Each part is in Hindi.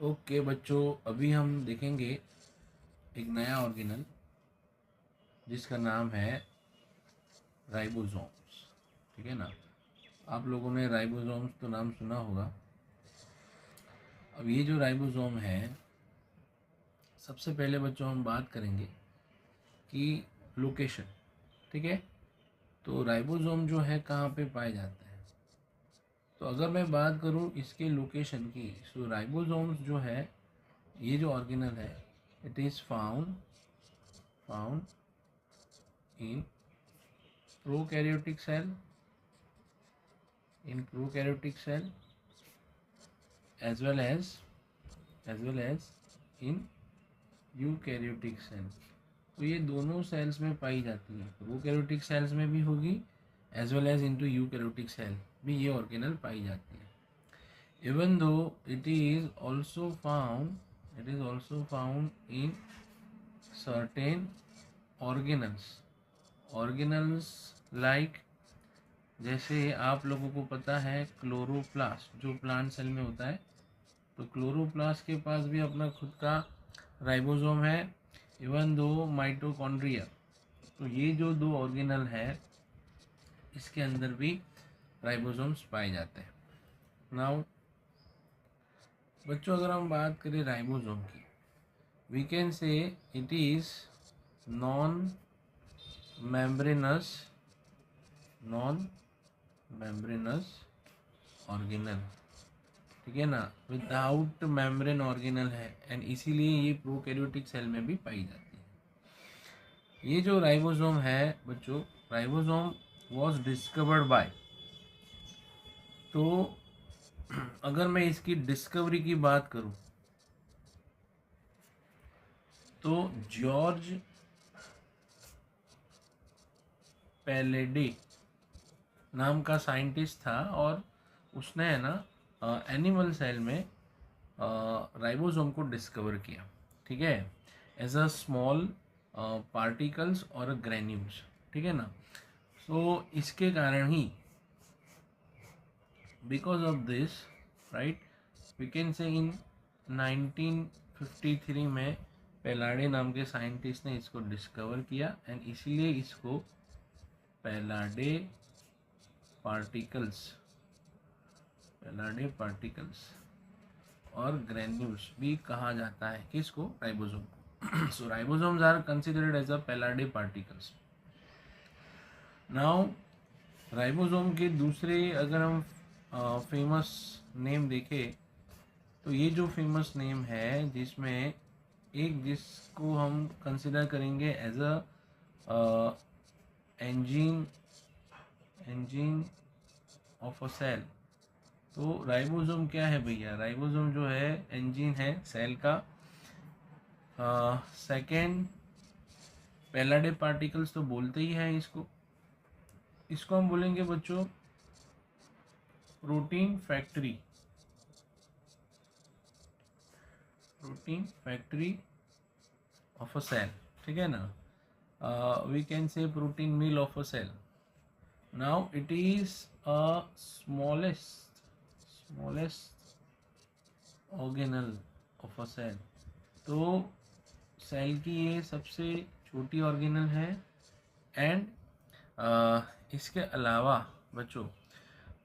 ओके बच्चों, अभी हम देखेंगे एक नया ऑर्गेनल जिसका नाम है राइबोसोम्स। ठीक है ना। आप लोगों ने राइबोसोम्स तो नाम सुना होगा। अब ये जो राइबोसोम है, सबसे पहले बच्चों हम बात करेंगे कि लोकेशन। ठीक है। तो राइबोसोम जो है कहाँ पे पाए जाते हैं। तो अगर मैं बात करूँ इसके लोकेशन की, तो राइबोसोम्स जो है, ये जो ऑर्गेनल है, it is found in prokaryotic cell, in prokaryotic cell as well as in eukaryotic cell. तो ये दोनों सेल्स में पाई जाती है, प्रोकैरियोटिक सेल्स में भी होगी as well as into eukaryotic cell भी ये ऑर्गेनल पाई जाती है। Even though it is also found in certain organelles like, जैसे आप लोगों को पता है क्लोरोप्लास्ट जो प्लांट सेल में होता है, तो क्लोरोप्लास्ट के पास भी अपना खुद का राइबोसोम है। इवन दो माइटोकॉन्ड्रिया, तो ये जो दो ऑर्गेनल है इसके अंदर भी राइबोसोम्स पाए जाते हैं। नाउ बच्चों, अगर हम बात करें राइबोसोम की, we can say it is non membranous organelle. ठीक है ना, विदाउट मेम्ब्रेन ऑर्गेनल है, एंड इसीलिए ये प्रोकैरियोटिक सेल में भी पाई जाती है। ये जो राइबोसोम है बच्चों, राइबोसोम वाज डिस्कवर्ड बाय, तो अगर मैं इसकी डिस्कवरी की बात करूं तो जॉर्ज पैलेडे नाम का साइंटिस्ट था, और उसने है ना एनिमल सेल में राइबोसोम को डिस्कवर किया। ठीक है, एज अ स्मॉल पार्टिकल्स और ग्रेन्यूल्स। ठीक है ना। तो इसके कारण ही, because of this, right, we can say in 1953 में पेलाडे नाम के साइंटिस्ट ने इसको डिस्कवर किया, एंड इसीलिए इसको पेलाडे पार्टिकल्स और ग्रेन्यूल्स भी कहा जाता है। किसको? राइबोसोम को। So ribosomes are considered as a Palade particles. Now ribosome के दूसरे अगर हम फेमस नेम देखें, तो ये जो फेमस नेम है, जिसमें एक जिसको हम कंसिडर करेंगे as a engine of a cell. तो राइबोसोम क्या है भैया? राइबोसोम जो है एंजीन है सेल का। सेकेंड, पेलाडे पार्टिकल्स तो बोलते ही हैं इसको। इसको हम बोलेंगे बच्चों protein factory of a cell. ठीक है ना। We can say protein mill of a cell. Now it is a smallest organelle of a cell. तो सेल की ये सबसे छोटी ऑर्गेनल है, एंड इसके अलावा बच्चों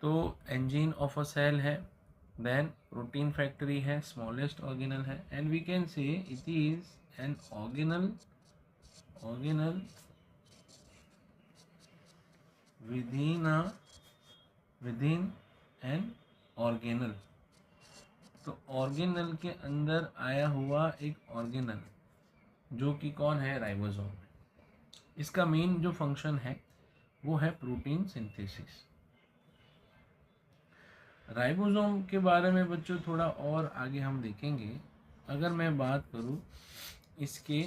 तो एंजीन ऑफ अ सेल है, देन प्रोटीन फैक्ट्री है, स्मॉलेस्ट ऑर्गेनल है, and we can say it is an organelle within an organelle. तो ऑर्गेनल के अंदर आया हुआ एक ऑर्गेनल, जो कि कौन है? राइबोसोम। इसका मेन जो फंक्शन है वो है प्रोटीन सिंथेसिस। राइबोसोम के बारे में बच्चों थोड़ा और आगे हम देखेंगे। अगर मैं बात करूं इसके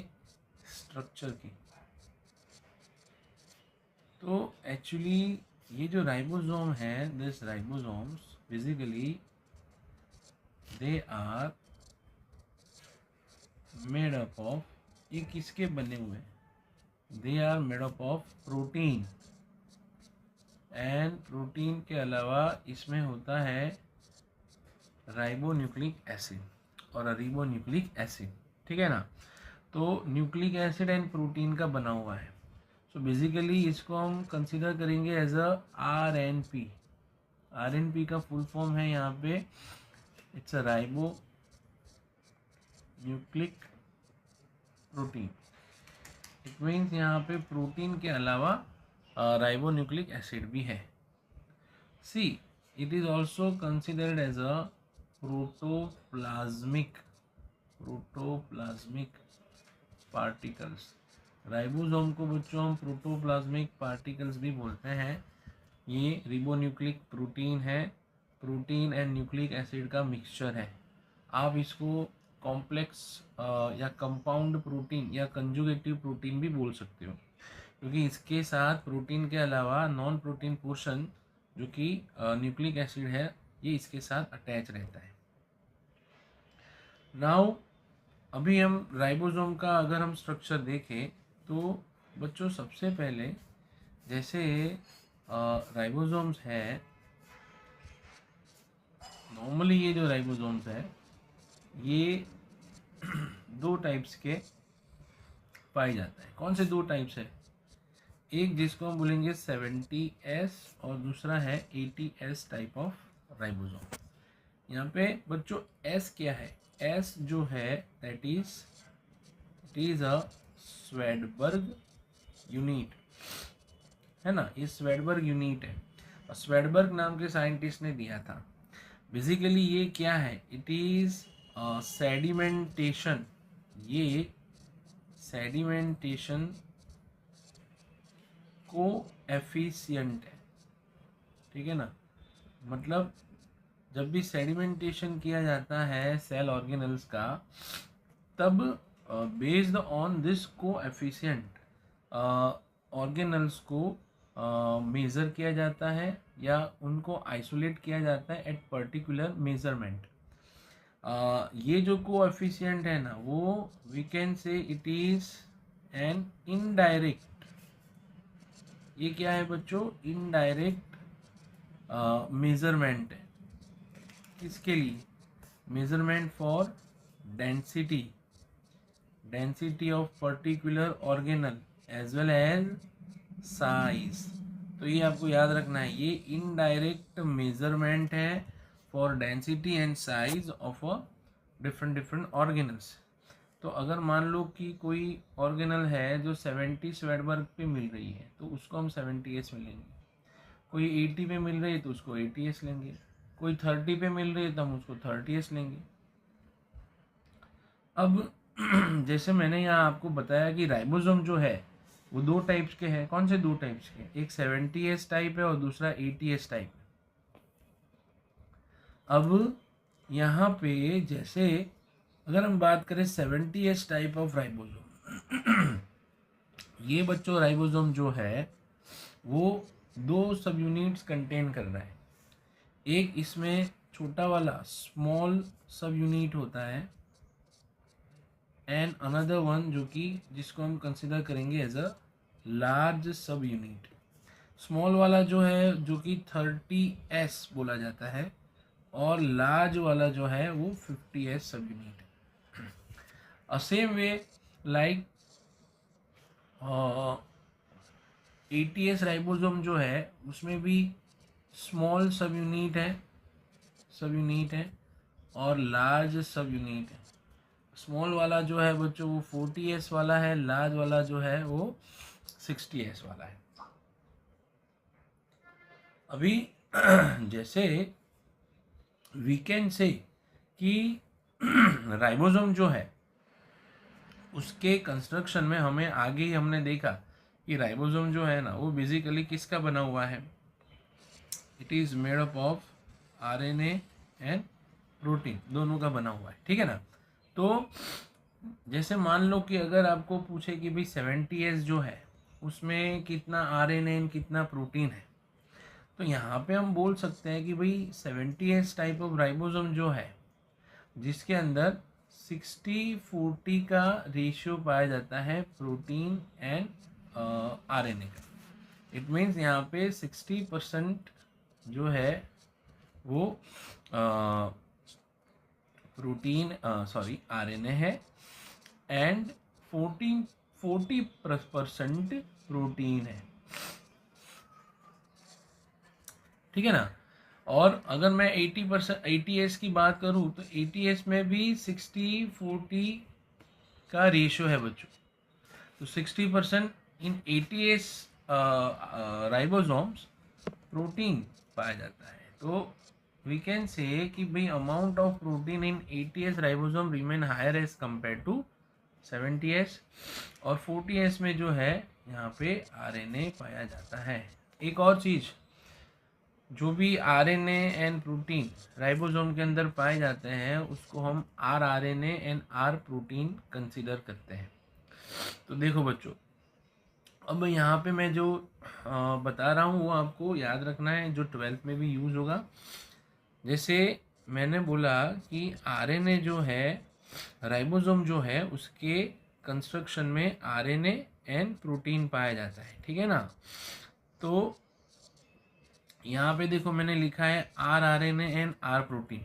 स्ट्रक्चर की, तो एक्चुअली ये जो राइबोसोम है, this ribosomes basically they are made up of, ये किसके बने हुए? They are made up of protein, and protein के अलावा इसमें होता है राइबोन्यूक्लिक एसिड। और अ रिबोन्यूक्लिक एसिड, ठीक है ना। तो न्यूक्लिक एसिड एंड प्रोटीन का बना हुआ है। सो बेसिकली इसको हम कंसिडर करेंगे एज अ RNP। RNP का फुल फॉर्म है यहाँ पे, it's a ribo nucleic protein. It means यहाँ पे प्रोटीन के अलावा राइबो न्यूक्लिक एसिड भी है। See it is also considered as a protoplasmic particles. Ribosome को बच्चों हम प्रोटोप्लाज्मिक पार्टिकल्स भी बोलते हैं। ये रिबोन्यूक्लिक प्रोटीन है, प्रोटीन एंड न्यूक्लिक एसिड का मिक्सचर है। आप इसको कॉम्प्लेक्स या कंपाउंड प्रोटीन या कंजुगेटिव प्रोटीन भी बोल सकते हो, क्योंकि इसके साथ प्रोटीन के अलावा नॉन प्रोटीन पोर्शन जो कि न्यूक्लिक एसिड है ये इसके साथ अटैच रहता है। नाउ अभी हम राइबोसोम का अगर हम स्ट्रक्चर देखें तो बच्चों सबसे पहले जैसे राइबोसोम्स है, नॉर्मली ये जो राइबोसोम्स है ये दो टाइप्स के पाए जाता है। कौन से दो टाइप्स है? एक जिसको हम बोलेंगे 70S और दूसरा है 80S टाइप ऑफ राइबोसोम। यहाँ पे बच्चों S क्या है? S जो है that is a Svedberg unit, है ना। ये स्वेडबर्ग यूनिट है और स्वेडबर्ग नाम के साइंटिस्ट ने दिया था। बेसिकली ये क्या है? It is sedimentation. ये सेडिमेंटेशन को एफिशिएंट है, ठीक है ना। मतलब जब भी सेडिमेंटेशन किया जाता है सेल ऑर्गेनल्स का, तब बेस्ड ऑन दिस को एफिशिएंट ऑर्गेनल्स को मेज़र किया जाता है या उनको आइसोलेट किया जाता है एट पर्टिकुलर मेजरमेंट। ये जो कोएफिशिएंट है ना, वो we can say it is an indirect. ये क्या है बच्चों? इनडायरेक्ट मेजरमेंट है। किसके लिए? Measurement for density of particular organelle as well as size. तो ये आपको याद रखना है, ये इनडायरेक्ट मेजरमेंट है for density and size of a different organelles. तो अगर मान लो कि कोई ऑर्गेनल है जो 70 स्वेडबर्ग पे मिल रही है तो उसको हम 70S में लेंगे। कोई 80 पे मिल रही है तो उसको 80S लेंगे। कोई 30 पे मिल रही है तो हम उसको 30S लेंगे। अब जैसे मैंने यहाँ आपको बताया कि राइबोसोम जो है वो दो टाइप्स के हैं। कौन से दो टाइप्स के? एक 70S टाइप है और दूसरा 80S टाइप है। अब यहाँ पे जैसे अगर हम बात करें 70S टाइप ऑफ राइबोसोम, ये बच्चों राइबोसोम जो है वो दो सब यूनिट्स कंटेन कर रहा है। एक इसमें छोटा वाला स्मॉल सब यूनिट होता है एंड अनदर वन जो कि जिसको हम कंसिडर करेंगे as a large subunit. Small वाला जो है जो कि 30S बोला जाता है और लार्ज वाला जो है वो 50S सब यूनिट है। Same way like 80S ribosome जो है उसमें भी स्मॉल सब यूनिट है और लार्ज सब यूनिट है। स्मॉल वाला जो है बच्चों वो 40S वाला है, लार्ज वाला जो है वो 60S वाला है। अभी जैसे वी कैन से कि राइबोसोम जो है उसके कंस्ट्रक्शन में हमें आगे ही हमने देखा कि राइबोसोम जो है ना वो बेसिकली किसका बना हुआ है? It is made up of RNA and protein, दोनों का बना हुआ है, ठीक है ना। तो जैसे मान लो कि अगर आपको पूछे कि भाई 70S जो है उसमें कितना RNA एंड कितना प्रोटीन है, तो यहाँ पे हम बोल सकते हैं कि भाई 70S टाइप ऑफ राइबोसोम जो है जिसके अंदर 60-40 का रेशियो पाया जाता है प्रोटीन एंड RNA का। इट मीन्स यहाँ पे 60% जो है वो प्रोटीन आरएनए है एंड 40% प्रोटीन है, ठीक है ना। और अगर मैं 80% ATS की बात करूँ तो ATS में भी 60-40 का रेशियो है बच्चों। तो 60% इन ATS राइबोसोम्स प्रोटीन पाया जाता है। तो वी कैन से कि भाई amount of protein in ATS ribosome remain higher as compare to 70S, और 40S में जो है यहाँ पे RNA पाया जाता है। एक और चीज़, जो भी RNA एंड प्रोटीन राइबोसोम के अंदर पाए जाते हैं उसको हम rRNA and R protein consider करते हैं। तो देखो बच्चों, अब यहाँ पे मैं जो बता रहा हूँ वो आपको याद रखना है, जो 12th में भी यूज़ होगा। जैसे मैंने बोला कि RNA जो है, राइबोसोम जो है, उसके कंस्ट्रक्शन में RNA एंड प्रोटीन पाया जाता है, ठीक है ना। तो यहाँ पे देखो मैंने लिखा है rRNA एंड R प्रोटीन।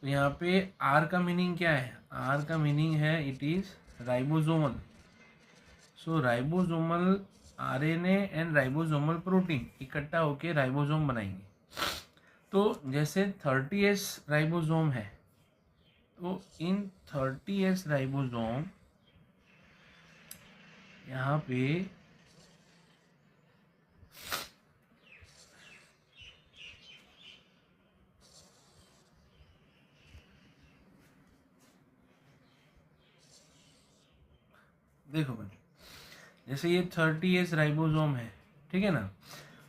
तो यहाँ पे R का मीनिंग क्या है? R का मीनिंग है it is ribosomal. So ribosomal RNA and ribosomal protein इकट्ठा होके राइबोसोम बनाएंगे। तो जैसे 30S राइबोसोम है, तो इन 30S राइबोसोम यहाँ पे देखो बच्चों, जैसे ये 30S राइबोसोम है, ठीक है ना।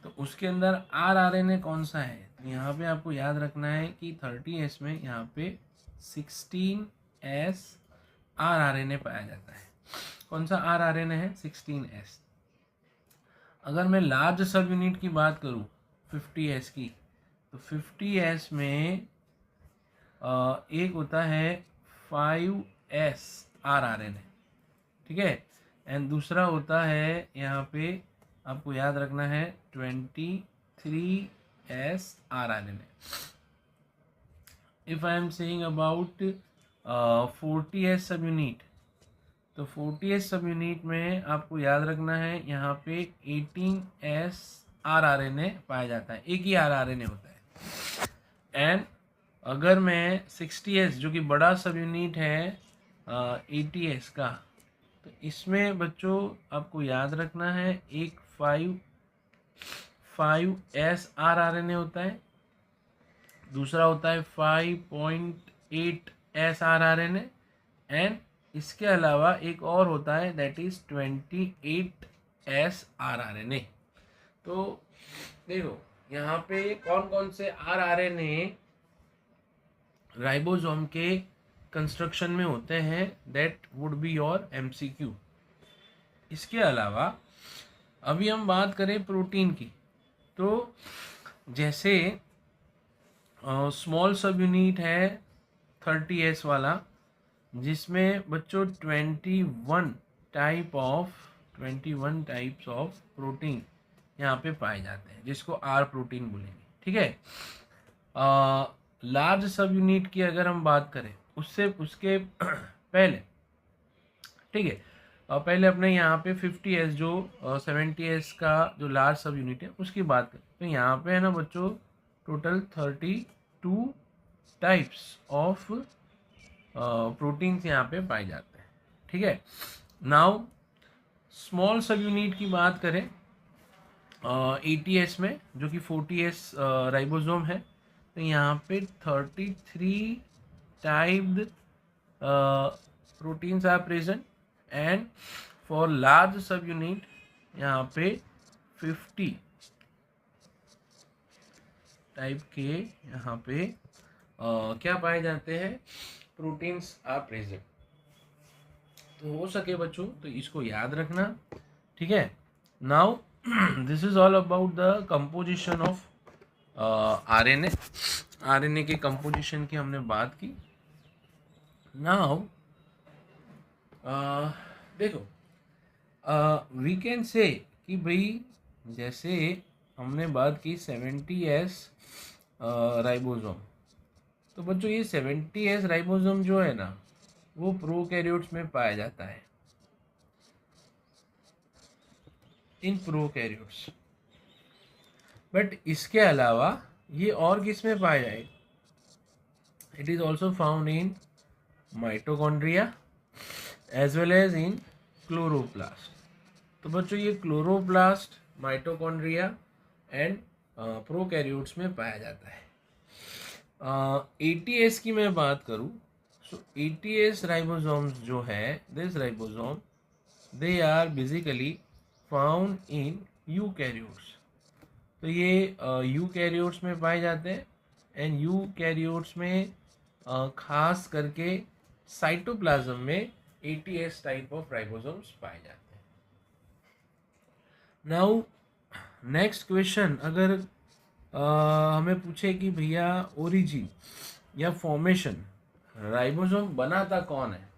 तो उसके अंदर rRNA कौन सा है? तो यहाँ पे आपको याद रखना है कि 30S में यहाँ पे 16S rRNA पाया जाता है। कौन सा rRNA है? 16S। अगर मैं लार्ज सब यूनिट की बात करूँ 50S की, तो 50S में एक होता है 5S rRNA, ठीक है। एंड दूसरा होता है यहाँ पे आपको याद रखना है 23S rRNA। If I am saying about 40S सब यूनिट, तो 40S सब यूनिट में आपको याद रखना है यहाँ पे 18S rRNA पाया जाता है, एक ही rRNA होता है। एंड अगर मैं 60S जो कि बड़ा सब यूनिट है 80S का, तो इसमें बच्चों आपको याद रखना है एक 5S rRNA होता है, दूसरा होता है 5.8S rRNA, एंड इसके अलावा एक और होता है दैट इज 28S rRNA। तो देखो यहाँ पे कौन कौन से rRNA राइबोसोम के कंस्ट्रक्शन में होते हैं, that would be your MCQ। इसके अलावा अभी हम बात करें प्रोटीन की, तो जैसे स्मॉल सब यूनिट है 30S वाला, जिसमें बच्चों 21 टाइप्स ऑफ प्रोटीन यहाँ पे पाए जाते हैं, जिसको R प्रोटीन बोलेंगे, ठीक है। लार्ज सब यूनिट की अगर हम बात करें उसके पहले, ठीक है, पहले अपने यहाँ पे 50S जो 70S का जो लार्ज सब यूनिट है उसकी बात करें, तो यहाँ पे है ना बच्चों टोटल 32 टाइप्स ऑफ प्रोटीन्स यहाँ पे पाए जाते हैं, ठीक है। नाउ स्मॉल सब यूनिट की बात करें 80S में, जो कि 40S राइबोसोम है, तो यहाँ पे 33 typed proteins are present, and for large subunit यहाँ पे 50 टाइप के यहाँ पे क्या पाए जाते हैं, प्रोटीन्स आर प्रेजेंट। तो हो सके बच्चों तो इसको याद रखना, ठीक है। Now this is all about the composition of RNA के कंपोजिशन की हमने बात की। नाउ देखो वी कैन से कि भाई जैसे हमने बात की 70S राइबोसोम, तो बच्चों ये 70S राइबोसोम जो है ना वो प्रोकैरियोट्स में पाया जाता है, इन प्रोकैरियोट्स। बट इसके अलावा ये और किस में पाया जाए? It is also found in mitochondria as well as in chloroplast. तो बच्चों ये क्लोरोप्लास्ट, माइटोकॉन्ड्रिया एंड प्रोकैरियोट्स में पाया जाता है। ATS की मैं बात करूं, सो ATS राइबोसोम्स जो है, this ribosome they are basically found in eukaryotes. तो ये यूकैरियोट्स में पाए जाते हैं एंड यूकैरियोट्स में खास करके साइटोप्लाज्म में ATS टाइप ऑफ राइबोसोम्स पाए जाते हैं। नाउ नेक्स्ट क्वेश्चन, अगर हमें पूछे कि भैया ओरिजिन या फॉर्मेशन, राइबोसोम बनाता कौन है,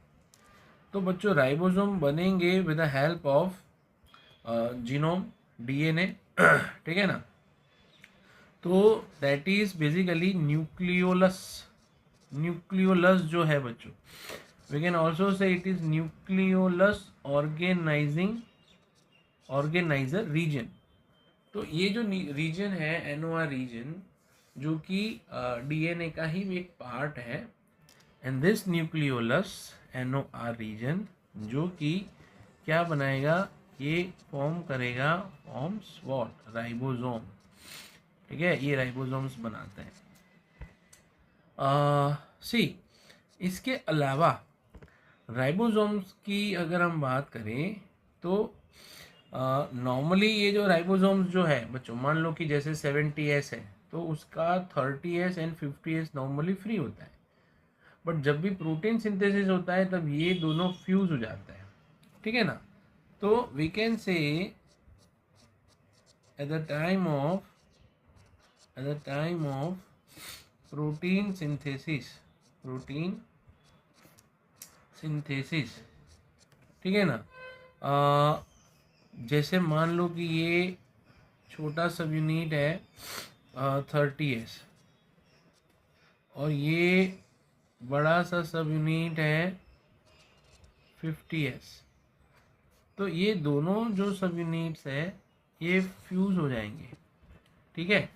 तो बच्चों राइबोसोम बनेंगे with the help of genome, DNA, ठीक है ना। तो that is basically nucleolus. Nucleolus जो है बच्चों, we can also say it is nucleolus organiser region. तो ये जो रीजन है, NOR रीजन, जो कि DNA का ही एक पार्ट है, and this nucleolus NOR region जो कि क्या बनाएगा, ये फॉर्म करेगा, फॉर्म्स व्हाट, राइबोसोम। ठीक है, ये राइबोसोम्स बनाते हैं। सी इसके अलावा राइबोसोम्स की अगर हम बात करें तो नॉर्मली ये जो राइबोसोम्स जो है बच्चों, मान लो कि जैसे 70S है तो उसका 30S and 50S normally free होता है। बट जब भी प्रोटीन सिंथेसिस होता है तब ये दोनों फ्यूज हो जाता है, ठीक है ना। तो we can say at the time of protein synthesis, ठीक है ना। जैसे मान लो कि ये छोटा सब यूनिट है 30S और ये बड़ा सा सब यूनिट है 50S। तो ये दोनों जो सब यूनिट्स है ये फ्यूज हो जाएंगे, ठीक है।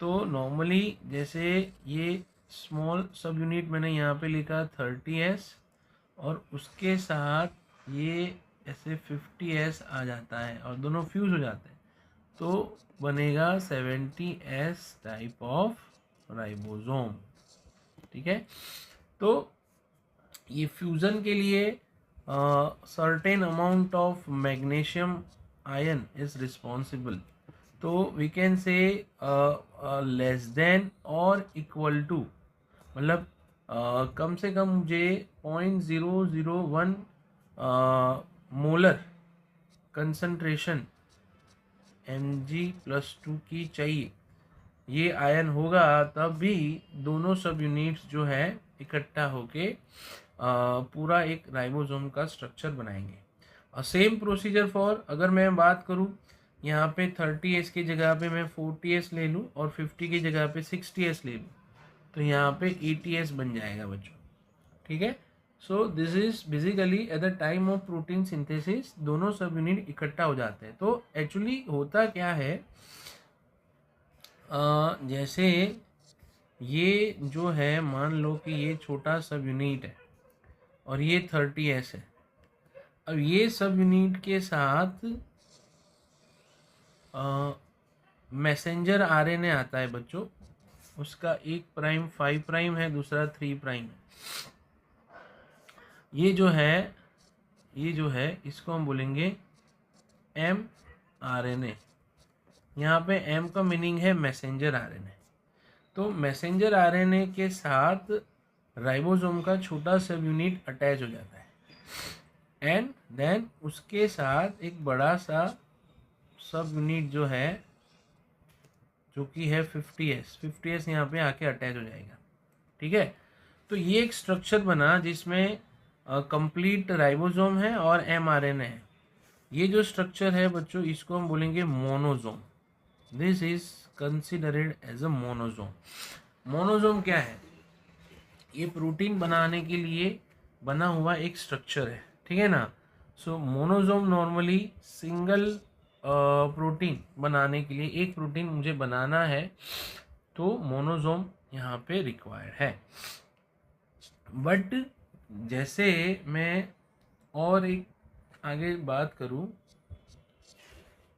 तो नॉर्मली जैसे ये स्मॉल सब यूनिट मैंने यहाँ पे लिखा 30S और उसके साथ ये ऐसे 50S आ जाता है और दोनों फ्यूज हो जाते हैं, तो बनेगा 70S टाइप ऑफ राइबोसोम, ठीक है। तो ये फ्यूज़न के लिए certain amount of magnesium ion is responsible. तो we can say less than or equal to, मतलब कम से कम मुझे 0.001 मोलर कंसंट्रेशन Mg+2 की चाहिए। ये आयन होगा तब भी दोनों सब यूनिट्स जो है इकट्ठा होके पूरा एक राइबोसोम का स्ट्रक्चर बनाएंगे। सेम प्रोसीजर फॉर, अगर मैं बात करूं यहाँ पे 30S की जगह पे मैं 40S ले लूँ और 50 की जगह पे 60S ले लूँ, तो यहाँ पे 80S बन जाएगा बच्चों, ठीक है। So this is basically eight the time of protein synthesis दोनों सब यूनिट इकट्ठा हो जाते हैं। तो एक्चुअली होता क्या है, जैसे ये जो है, मान लो कि ये छोटा सब यूनिट है और ये 30S है। अब ये सब यूनिट के साथ मैसेंजर RNA आता है बच्चों, उसका एक प्राइम 5 प्राइम है, दूसरा 3 प्राइम है। ये जो है इसको हम बोलेंगे mRNA। यहाँ पे M का मीनिंग है मैसेंजर RNA। तो मैसेंजर RNA के साथ राइबोसोम का छोटा सब यूनिट अटैच हो जाता है एंड देन उसके साथ एक बड़ा सा सब यूनिट जो है, जो कि है 50S यहाँ पे आके अटैच हो जाएगा, ठीक है। तो ये एक स्ट्रक्चर बना जिसमें कंप्लीट राइबोसोम है और mRNA है। ये जो स्ट्रक्चर है बच्चों, इसको हम बोलेंगे monosome. This is considered as a monosome. Monosome क्या है? ये प्रोटीन बनाने के लिए बना हुआ एक स्ट्रक्चर है, ठीक है ना। सो मोनोजोम नॉर्मली सिंगल प्रोटीन बनाने के लिए, एक प्रोटीन मुझे बनाना है तो मोनोजोम यहाँ पे रिक्वायर्ड है। बट जैसे मैं और एक आगे बात करूँ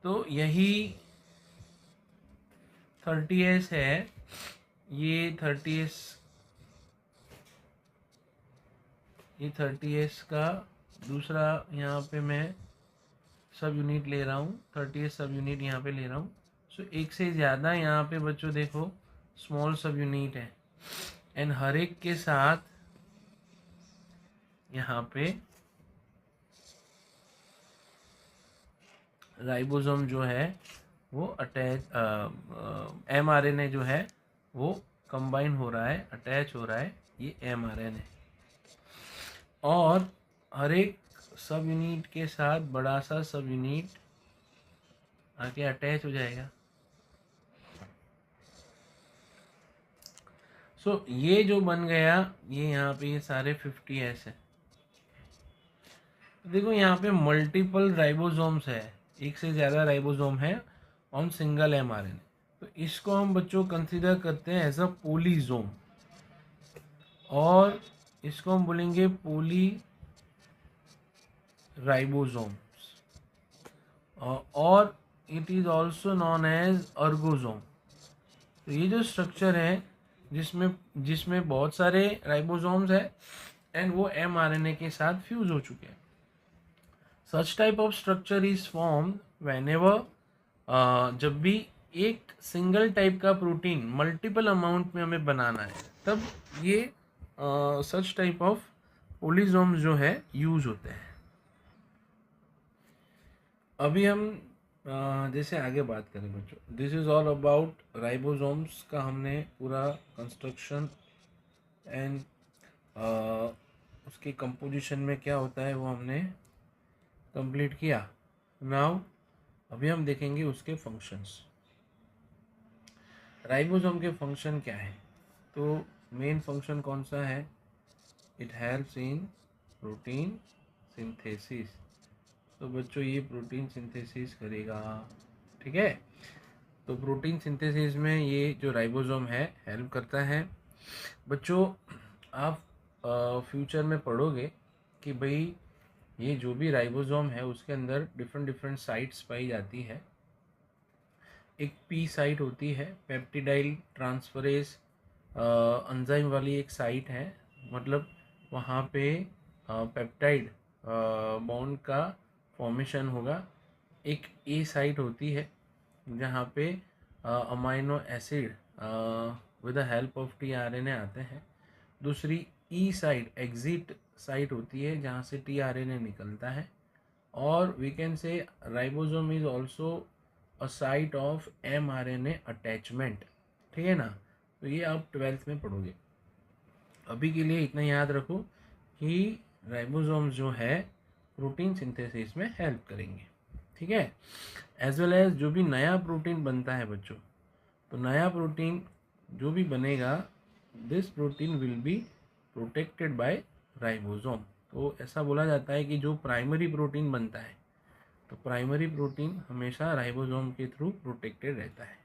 तो यही 30S है, ये 30S का दूसरा यहाँ पे मैं सब यूनिट ले रहा हूँ, 30S सब यूनिट यहाँ पे ले रहा हूँ। सो एक से ज़्यादा यहाँ पे बच्चों देखो स्मॉल सब यूनिट है, एंड हर एक के साथ यहाँ पे राइबोसोम जो है वो अटैच, mRNA जो है वो कंबाइन हो रहा है, अटैच हो रहा है, ये mRNA, और हर एक सब यूनिट के साथ बड़ा सा सब यूनिट आके अटैच हो जाएगा। सो ये जो बन गया, ये यहाँ पे ये सारे 50S है। देखो यहाँ पे मल्टीपल राइबोसोम्स है, एक से ज़्यादा राइबोसोम है ऑन सिंगल mRNA, तो इसको हम बच्चों कंसीडर करते हैं एज अ पोलीजोम, और इसको हम बोलेंगे पोली राइबोसोम्स, और it is also known as ergosome. तो ये जो स्ट्रक्चर है जिसमें जिसमें बहुत सारे राइबोसोम्स है एंड वो mRNA के साथ फ्यूज हो चुके हैं। Such type of structure is form whenever, जब भी एक सिंगल टाइप का प्रोटीन मल्टीपल अमाउंट में हमें बनाना है, तब ये सच टाइप ऑफ पोलीसोम्स जो है यूज होते हैं। अभी हम जैसे आगे बात करें बच्चों, this is all about ribosomes का हमने पूरा कंस्ट्रक्शन एंड उसके कंपोजिशन में क्या होता है वो हमने कंप्लीट किया। नाउ अभी हम देखेंगे उसके फंक्शंस। राइबोसोम के फंक्शन क्या है, तो मेन फंक्शन कौन सा है, it helps in protein synthesis. तो बच्चों ये प्रोटीन सिंथेसिस करेगा, ठीक है। तो प्रोटीन सिंथेसिस में ये जो राइबोसोम है हेल्प करता है। बच्चों आप फ्यूचर में पढ़ोगे कि भाई ये जो भी राइबोसोम है उसके अंदर डिफरेंट डिफरेंट साइट्स पाई जाती है। एक पी साइट होती है, पेप्टिडाइल ट्रांसफरेज एंजाइम वाली एक साइट है, मतलब वहाँ पे पेप्टाइड बॉन्ड का फॉर्मेशन होगा। एक ए साइट होती है जहाँ पे amino acid with the help of tRNA आते हैं। दूसरी ई साइट एग्जिट साइट होती है जहाँ से टीआरएनए निकलता है। और we can say ribosome is also a site of mRNA attachment, ठीक है ना। तो ये आप 12th में पढ़ोगे। अभी के लिए इतना याद रखो कि राइबोसोम्स जो है प्रोटीन सिंथेसिस में हेल्प करेंगे, ठीक है। एज वेल एज जो भी नया प्रोटीन बनता है बच्चों, तो नया प्रोटीन जो भी बनेगा, this protein will be protected by ribosome. तो ऐसा बोला जाता है कि जो प्राइमरी प्रोटीन बनता है, तो प्राइमरी प्रोटीन हमेशा राइबोसोम के थ्रू प्रोटेक्टेड रहता है।